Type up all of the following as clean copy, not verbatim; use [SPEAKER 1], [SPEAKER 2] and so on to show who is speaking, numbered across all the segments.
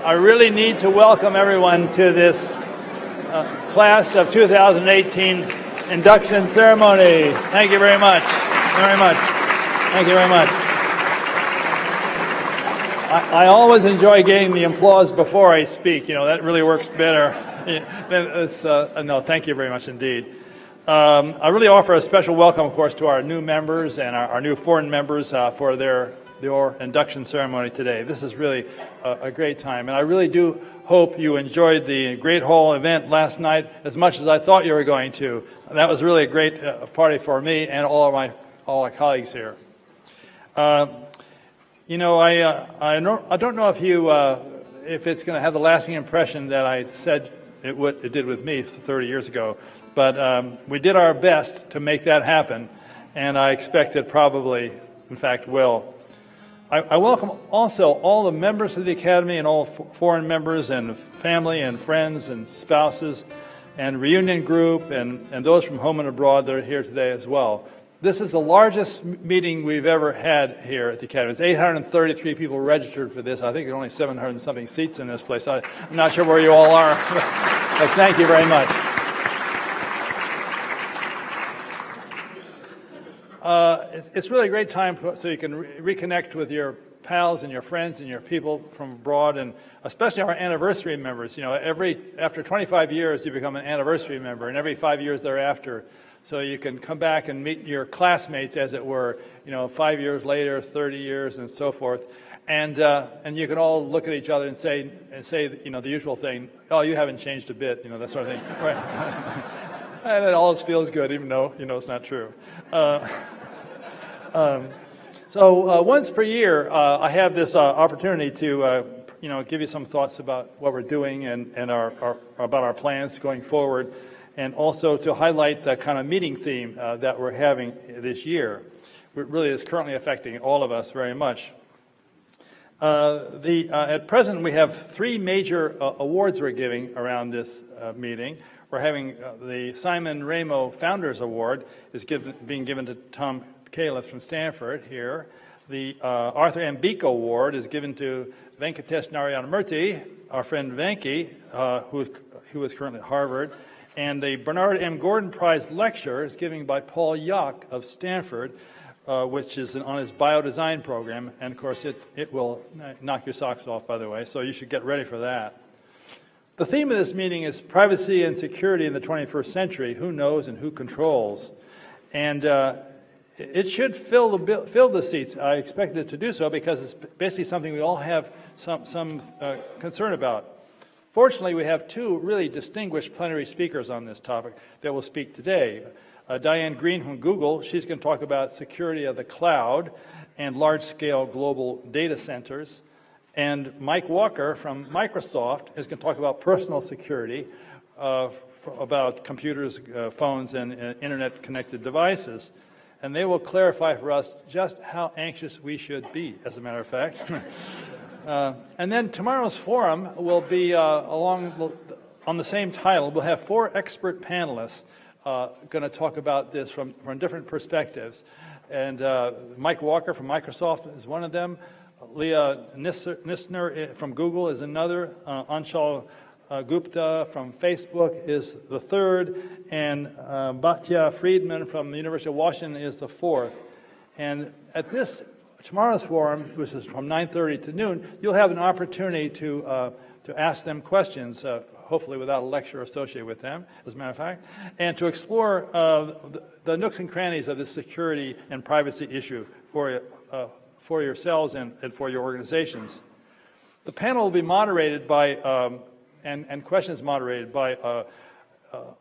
[SPEAKER 1] I really need to welcome everyone to this class of 2018 induction ceremony. Thank you very much. Thank you very much. I always enjoy getting the applause before I speak. You know, that really works better. No, thank you very much indeed. I really offer a special welcome, of course, to our new members and our new foreign members for their induction ceremony today. This is really a great time, and I really do hope you enjoyed the Great Hall event last night as much as I thought you were going to. That was really a great party for me and all my colleagues here. You know, I don't know if it's going to have the lasting impression that I said it did with me 30 years ago, but we did our best to make that happen, and I expect it probably, in fact, will. I welcome also all the members of the Academy and all foreign members and family and friends and spouses and reunion group and those from home and abroad that are here today as well. This is the largest meeting we've ever had here at the Academy. It's 833 people registered for this. I think there are only 700 and something seats in this place. I'm not sure where you all are, but thank you very much. It's really a great time so you can reconnect with your pals and your friends and your people from abroad, and especially our anniversary members. You know, after 25 years, you become an anniversary member, and every 5 years thereafter. So you can come back and meet your classmates, as it were, you know, 5 years later, 30 years, and so forth. And you can all look at each other and say, you know, the usual thing, "Oh, you haven't changed a bit," you know, that sort of thing. Right. And it always feels good, even though, you know, it's not true. So once per year, I have this opportunity to, you know, give you some thoughts about what we're doing and about our plans going forward, and also to highlight the kind of meeting theme that we're having this year, which really is currently affecting all of us very much. At present, we have three major awards we're giving around this meeting. We're having the Simon Ramo Founders Award is being given to Tom Kalis from Stanford here. The Arthur M. Beek Award is given to Venkatesh Narayanamurthy, our friend Venki, who is currently at Harvard. And the Bernard M. Gordon Prize Lecture is given by Paul Yock of Stanford, which is on his biodesign program. And of course, it will knock your socks off, by the way, so you should get ready for that. The theme of this meeting is privacy and security in the 21st century. Who knows and who controls? And it should fill the seats. I expect it to do so because it's basically something we all have some concern about. Fortunately, we have two really distinguished plenary speakers on this topic that will speak today. Diane Green from Google, she's going to talk about security of the cloud and large-scale global data centers. And Mike Walker from Microsoft is going to talk about personal security, about computers, phones, and internet-connected devices. And they will clarify for us just how anxious we should be, as a matter of fact. And then tomorrow's forum will be on the same title. We'll have four expert panelists going to talk about this from different perspectives. And Mike Walker from Microsoft is one of them. Leah Nisner from Google is another. Anshul Gupta from Facebook is the third. And Bhatia Friedman from the University of Washington is the fourth. And at tomorrow's forum, which is from 9:30 to noon, you'll have an opportunity to ask them questions, hopefully without a lecture associated with them, as a matter of fact, and to explore the nooks and crannies of this security and privacy issue for yourselves and for your organizations. The panel will be moderated by, and questions moderated by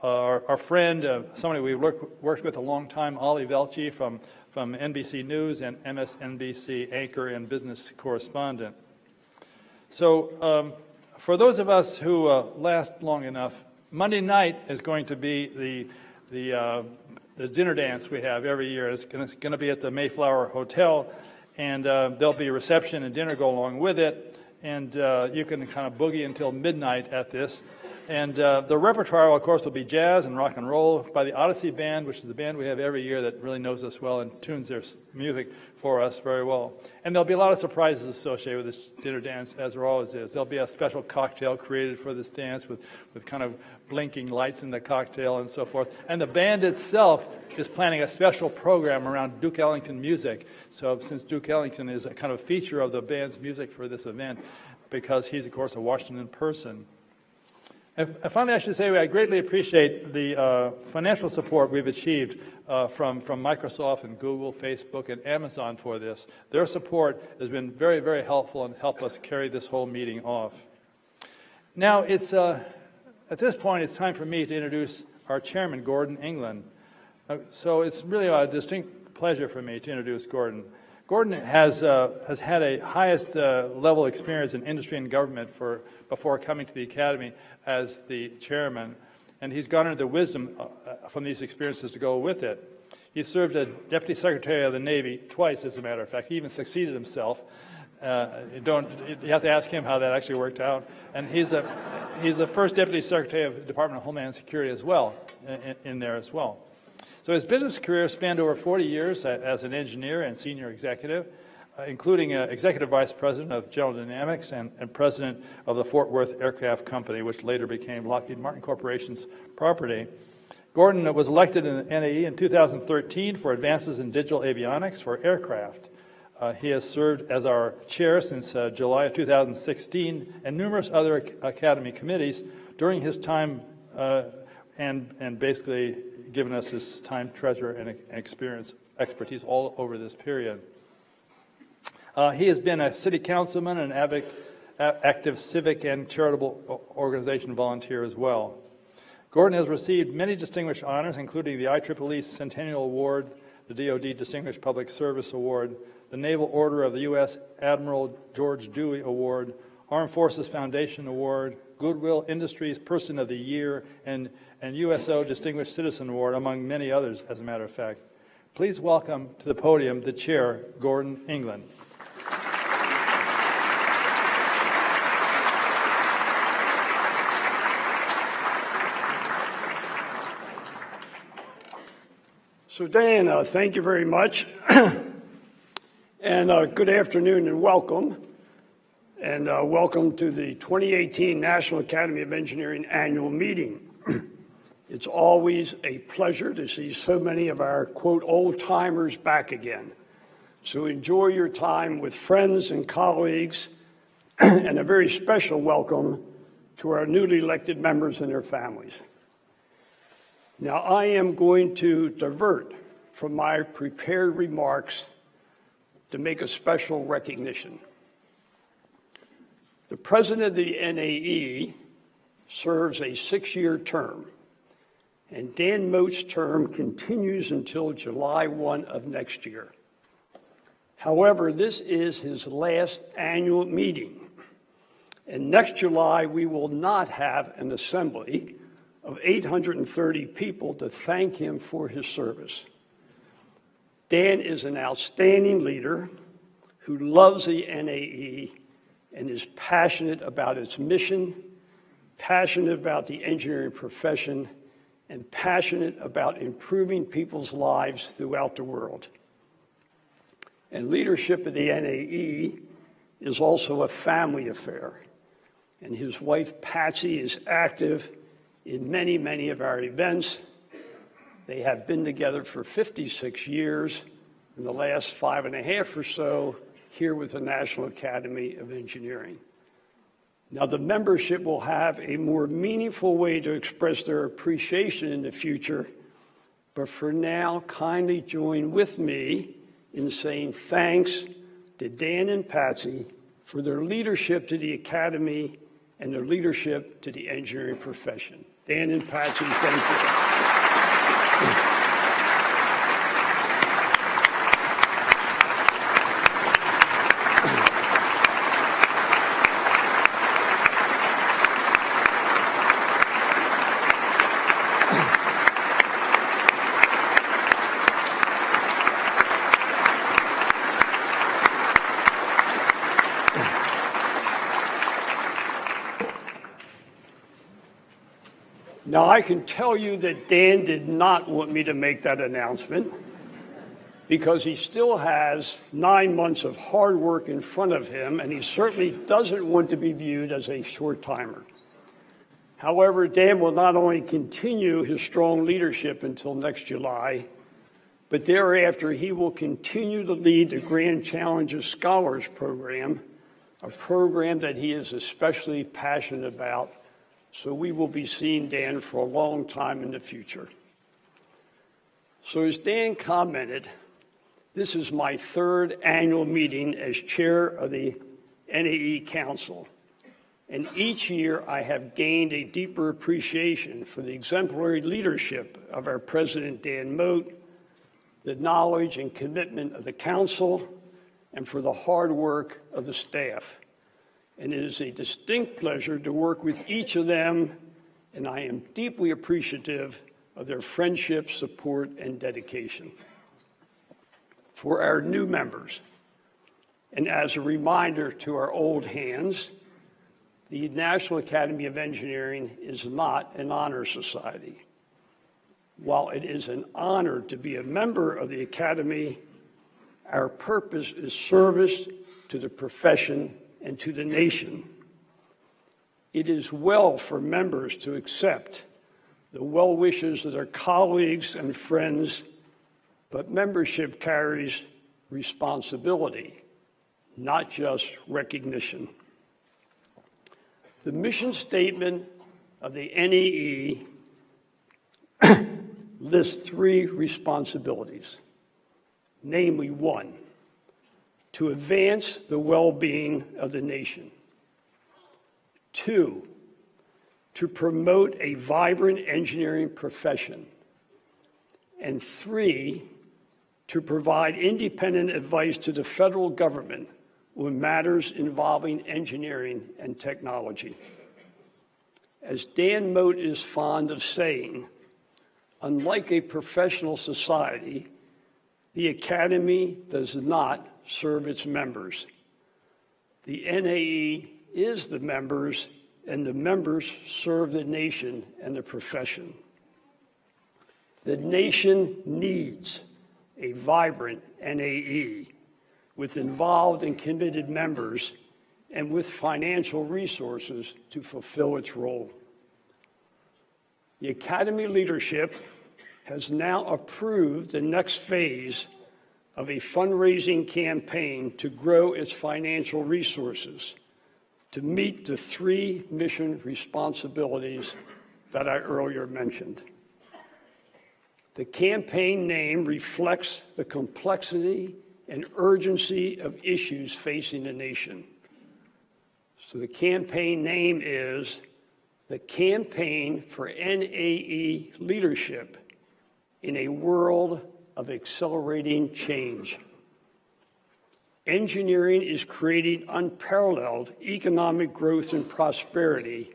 [SPEAKER 1] our friend, somebody we've worked with a long time, Ollie Velci from NBC News and MSNBC anchor and business correspondent. So for those of us who last long enough, Monday night is going to be the dinner dance we have every year. It's going to be at the Mayflower Hotel, and there'll be a reception and dinner go along with it, and you can kind of boogie until midnight at this. And the repertoire, of course, will be jazz and rock and roll by the Odyssey Band, which is the band we have every year that really knows us well and tunes their music for us very well. And there'll be a lot of surprises associated with this dinner dance, as there always is. There'll be a special cocktail created for this dance with kind of blinking lights in the cocktail and so forth. And the band itself is planning a special program around Duke Ellington music. So since Duke Ellington is a kind of feature of the band's music for this event, because he's, of course, a Washington person. And finally, I should say I greatly appreciate the financial support we've achieved from Microsoft and Google, Facebook, and Amazon for this. Their support has been very, very helpful and helped us carry this whole meeting off. Now, it's at this point, it's time for me to introduce our chairman, Gordon England. So it's really a distinct pleasure for me to introduce Gordon. Gordon has had a highest level experience in industry and government before coming to the Academy as the chairman, and he's garnered the wisdom from these experiences to go with it. He served as Deputy Secretary of the Navy twice, as a matter of fact. He even succeeded himself. You have to ask him how that actually worked out. And he's the first Deputy Secretary of the Department of Homeland Security as well, in there as well. So his business career spanned over 40 years as an engineer and senior executive, including Executive Vice President of General Dynamics and President of the Fort Worth Aircraft Company, which later became Lockheed Martin Corporation's property. Gordon was elected in the NAE in 2013 for advances in digital avionics for aircraft. He has served as our chair since July of 2016 and numerous other Academy committees during his time and basically given us his time, treasure, and expertise all over this period. He has been a city councilman and active civic and charitable organization volunteer as well. Gordon has received many distinguished honors, including the IEEE Centennial Award, the DoD Distinguished Public Service Award, the Naval Order of the U.S. Admiral George Dewey Award, Armed Forces Foundation Award, Goodwill Industries Person of the Year, and USO Distinguished Citizen Award, among many others, as a matter of fact. Please welcome to the podium the chair, Gordon England.
[SPEAKER 2] So Dan, thank you very much. And good afternoon and welcome. And welcome to the 2018 National Academy of Engineering annual meeting. It's always a pleasure to see so many of our, quote, old-timers back again. So enjoy your time with friends and colleagues, and a very special welcome to our newly elected members and their families. Now, I am going to divert from my prepared remarks to make a special recognition. The president of the NAE serves a 6-year term, and Dan Moat's term continues until July 1 of next year. However, this is his last annual meeting, and next July we will not have an assembly of 830 people to thank him for his service. Dan is an outstanding leader who loves the NAE and is passionate about its mission, passionate about the engineering profession, and passionate about improving people's lives throughout the world. And leadership of the NAE is also a family affair. And his wife, Patsy, is active in many, many of our events. They have been together for 56 years, in the last 5.5 or so, here with the National Academy of Engineering. Now, the membership will have a more meaningful way to express their appreciation in the future, but for now, kindly join with me in saying thanks to Dan and Patsy for their leadership to the Academy and their leadership to the engineering profession. Dan and Patsy, thank you. Now, I can tell you that Dan did not want me to make that announcement. because he still has 9 months of hard work in front of him, and he certainly doesn't want to be viewed as a short-timer. However, Dan will not only continue his strong leadership until next July, but thereafter he will continue to lead the Grand Challenges Scholars Program, a program that he is especially passionate about, so we will be seeing Dan for a long time in the future. So as Dan commented, this is my third annual meeting as chair of the NAE Council. And each year I have gained a deeper appreciation for the exemplary leadership of our president, Dan Moat, the knowledge and commitment of the council, and for the hard work of the staff. And it is a distinct pleasure to work with each of them, and I am deeply appreciative of their friendship, support, and dedication. For our new members, and as a reminder to our old hands, the National Academy of Engineering is not an honor society. While it is an honor to be a member of the Academy, our purpose is service to the profession and to the nation. It is well for members to accept the well wishes of their colleagues and friends, but membership carries responsibility, not just recognition. The mission statement of the NAE lists 3 responsibilities, namely 1, to advance the well-being of the nation, 2, to promote a vibrant engineering profession, and 3, to provide independent advice to the federal government on matters involving engineering and technology. As Dan Moat is fond of saying, unlike a professional society, the Academy does not serve its members. The NAE is the members, and the members serve the nation and the profession. The nation needs a vibrant NAE with involved and committed members and with financial resources to fulfill its role. The Academy leadership has now approved the next phase of a fundraising campaign to grow its financial resources to meet the 3 mission responsibilities that I earlier mentioned. The campaign name reflects the complexity and urgency of issues facing the nation. So the campaign name is the Campaign for NAE Leadership in a World of Accelerating Change. Engineering is creating unparalleled economic growth and prosperity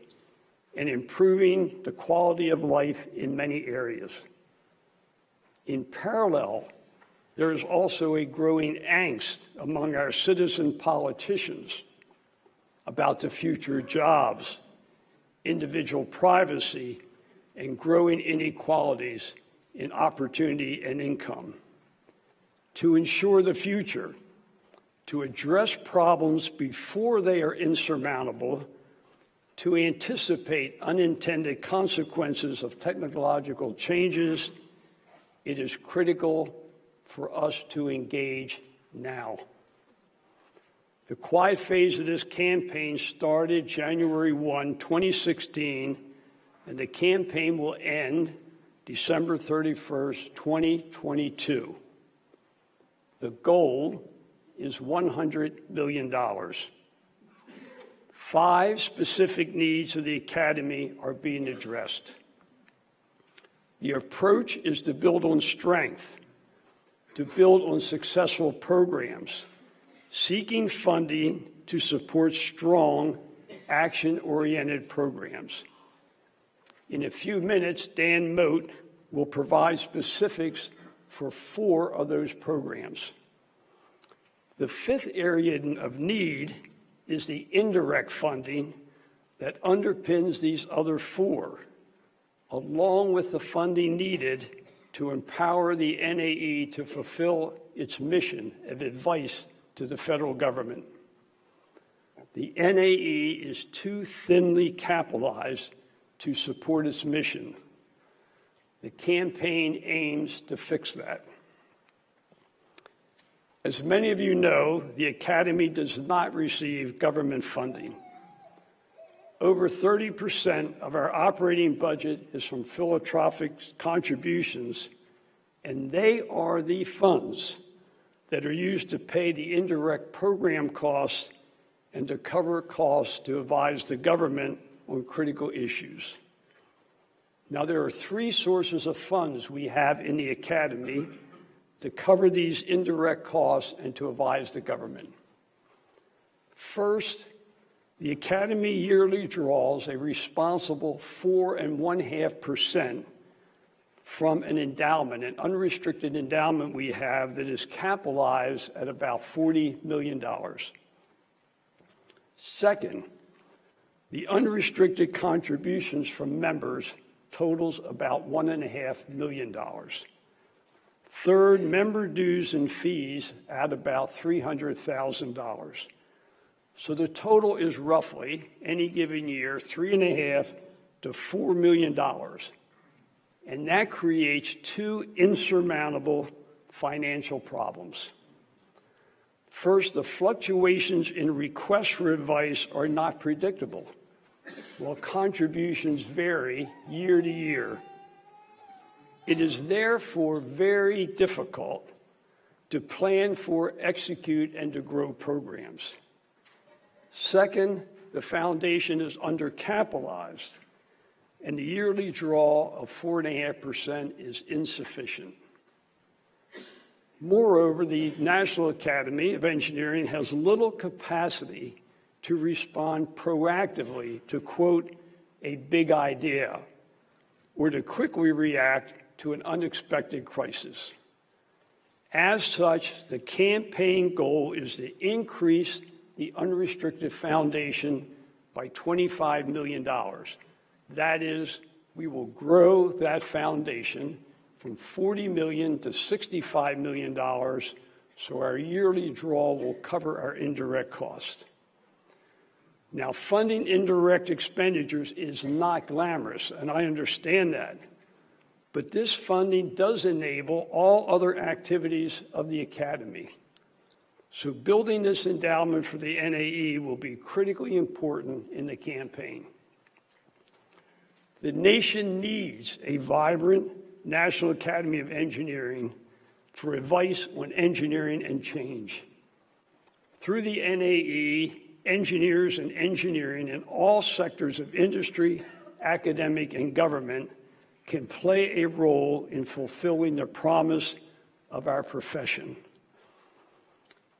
[SPEAKER 2] and improving the quality of life in many areas. In parallel, there is also a growing angst among our citizen politicians about the future of jobs, individual privacy, and growing inequalities in opportunity and income. To ensure the future, to address problems before they are insurmountable, to anticipate unintended consequences of technological changes, it is critical for us to engage now. The quiet phase of this campaign started January 1, 2016, and the campaign will end December 31st, 2022. The goal is $100 million. 5 specific needs of the Academy are being addressed. The approach is to build on strength, to build on successful programs, seeking funding to support strong, action-oriented programs. In a few minutes, Dan Moat will provide specifics for 4 of those programs. The 5th area of need is the indirect funding that underpins these other 4, along with the funding needed to empower the NAE to fulfill its mission of advice to the federal government. The NAE is too thinly capitalized to support its mission. The campaign aims to fix that. As many of you know, the Academy does not receive government funding. Over 30% of our operating budget is from philanthropic contributions, and they are the funds that are used to pay the indirect program costs and to cover costs to advise the government on critical issues. Now, there are three sources of funds we have in the Academy to cover these indirect costs and to advise the government. First, the Academy yearly draws a responsible 4.5% from an endowment, an unrestricted endowment we have that is capitalized at about $40 million. Second, the unrestricted contributions from members totals about $1.5 million. Third, member dues and fees add about $300,000. So the total is roughly, any given year, $3.5 to $4 million. And that creates two insurmountable financial problems. First, the fluctuations in requests for advice are not predictable, while contributions vary year to year. It is therefore very difficult to plan for, execute, and to grow programs. Second, the foundation is undercapitalized, and the yearly draw of 4.5% is insufficient. Moreover, the National Academy of Engineering has little capacity to respond proactively to, quote, a big idea, or to quickly react to an unexpected crisis. As such, the campaign goal is to increase the unrestricted foundation by $25 million. That is, we will grow that foundation from $40 million to $65 million, so our yearly draw will cover our indirect cost. Now, funding indirect expenditures is not glamorous, and I understand that. But this funding does enable all other activities of the Academy. So building this endowment for the NAE will be critically important in the campaign. The nation needs a vibrant National Academy of Engineering for advice on engineering and change. Through the NAE, engineers and engineering in all sectors of industry, academic, and government can play a role in fulfilling the promise of our profession.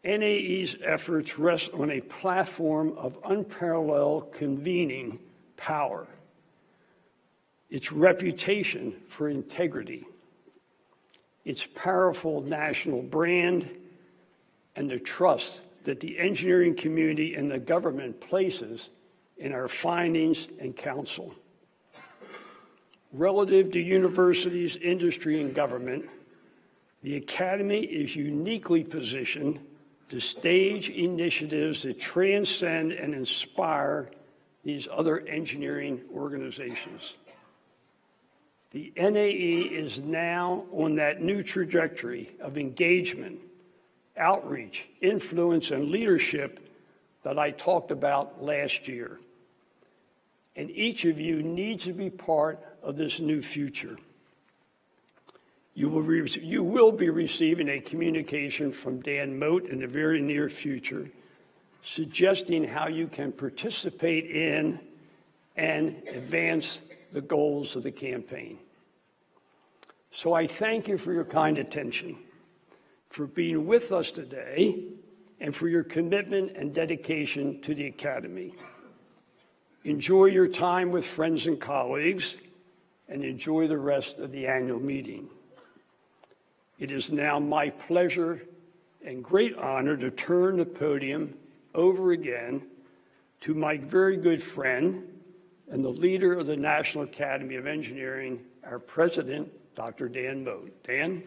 [SPEAKER 2] NAE's efforts rest on a platform of unparalleled convening power, its reputation for integrity, its powerful national brand, and the trust that the engineering community and the government places in our findings and counsel. Relative to universities, industry, and government, the Academy is uniquely positioned to stage initiatives that transcend and inspire these other engineering organizations. The NAE is now on that new trajectory of engagement, outreach, influence, and leadership that I talked about last year. And each of you needs to be part of this new future. You will be receiving a communication from Dan Moat in the very near future, suggesting how you can participate in and advance the goals of the campaign. So I thank you for your kind attention, for being with us today, and for your commitment and dedication to the Academy. Enjoy your time with friends and colleagues, and enjoy the rest of the annual meeting. It is now my pleasure and great honor to turn the podium over again to my very good friend and the leader of the National Academy of Engineering, our president, Dr. Dan Moat. Dan?